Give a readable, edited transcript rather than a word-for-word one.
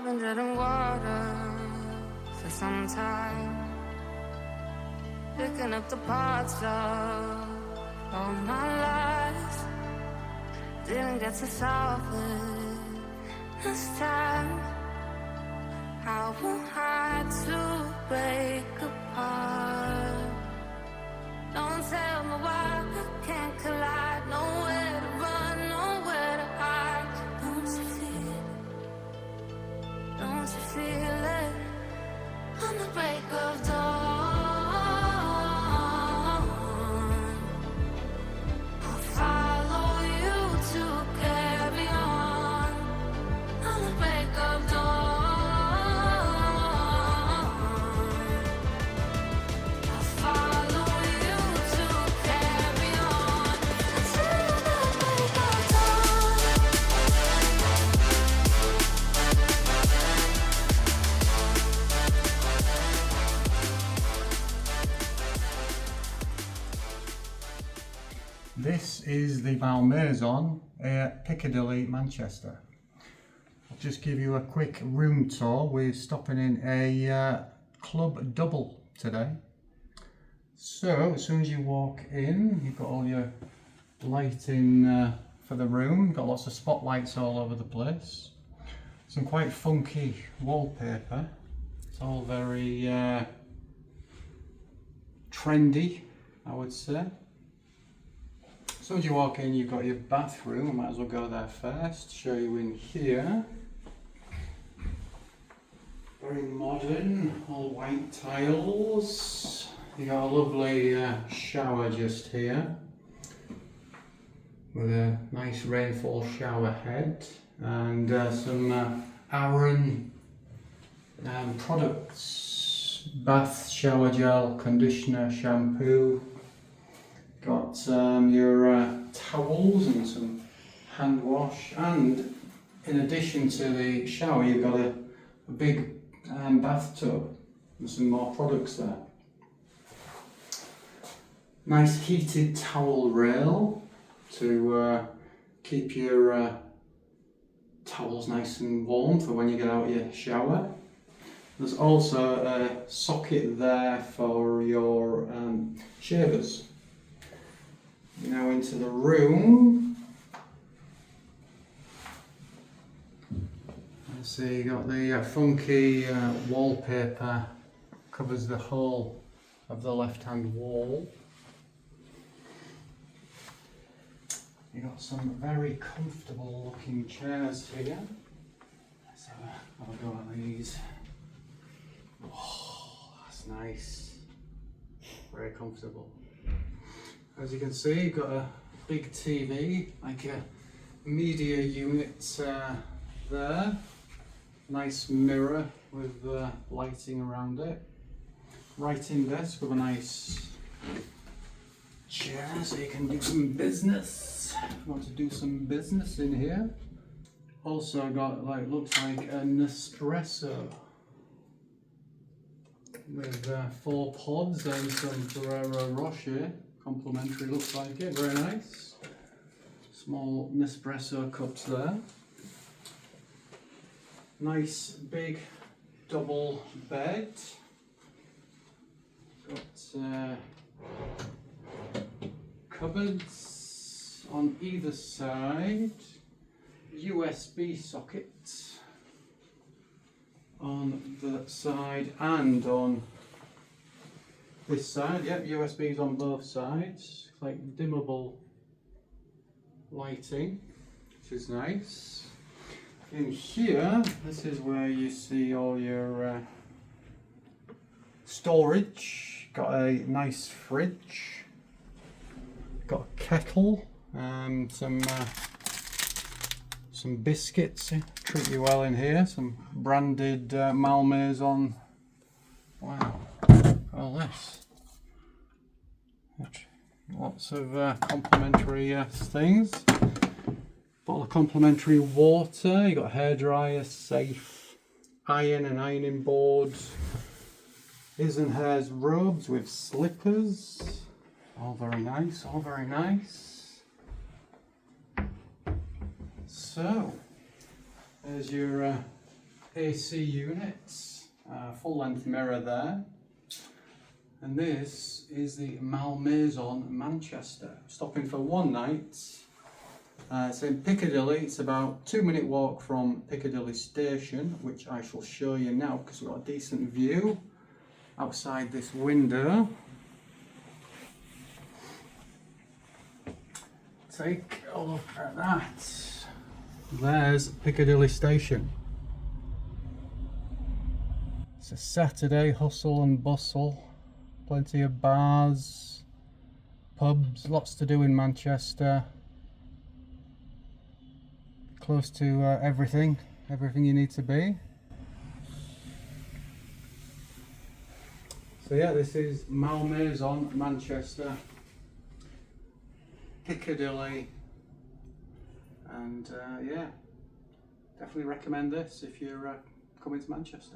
I've been treading water for some time, picking up the parts of all my life. Didn't get to solve it this time. How will I to break apart? Don't tell me why I can't collide. Nowhere to run, nowhere to hide. Don't you feel it? Don't you feel it? On the break of dawn, I'll follow you to carry on. On the break of dawn, I'll follow you to carry on until the break of dawn. This is the Malmaison Piccadilly Manchester. I'll just give you a quick room tour. We're stopping in a club double today. So as soon as you walk in, you've got all your lighting for the room. You've got lots of spotlights all over the place. Some quite funky wallpaper. It's all very trendy, I would say. As soon as you walk in, you've got your bathroom. I might as well go there first, show you in here. Very modern, all white tiles. You got a lovely shower just here with a nice rainfall shower head and some Aran products: bath, shower gel, conditioner, shampoo. Got your towels and some hand wash, and in addition to the shower you've got a big bathtub and some more products there. Nice heated towel rail to keep your towels nice and warm for when you get out of your shower. There's also a socket there for your shavers. Now into the room. So you got the funky wallpaper, covers the whole of the left-hand wall. You got some very comfortable looking chairs here. Let's have a go at these. Oh, that's nice. Very comfortable. As you can see, you've got a big TV, like a media unit there. Nice mirror with lighting around it. Writing desk with a nice chair so you can do some business. If you want to do some business in here. Also got looks like a Nespresso with 4 pods and some Ferrero Rocher. Complimentary, looks like it, very nice. Small Nespresso cups there. Nice big double bed. Got cupboards on either side. USB socket on the side and on this side. Yep, USBs on both sides. It's like dimmable lighting, which is nice. In here, this is where you see all your storage. Got a nice fridge. Got a kettle. Some biscuits. Treat you well in here. Some branded Malmaison. Wow. All this. Lots of complimentary things. Bottle of complimentary water. You got hairdryer, safe, iron and ironing boards, his and hers robes with slippers. All very nice. All very nice. So there's your AC units, full length mirror there. And this is the Malmaison Manchester. Stopping for one night. It's in Piccadilly. It's about 2-minute walk from Piccadilly Station, which I shall show you now because we've got a decent view outside this window. Take a look at that. There's Piccadilly Station. It's a Saturday, hustle and bustle. Plenty of bars, pubs, lots to do in Manchester. Close to everything you need to be. So yeah, this is Malmaison Manchester Piccadilly, and yeah, definitely recommend this if you're coming to Manchester.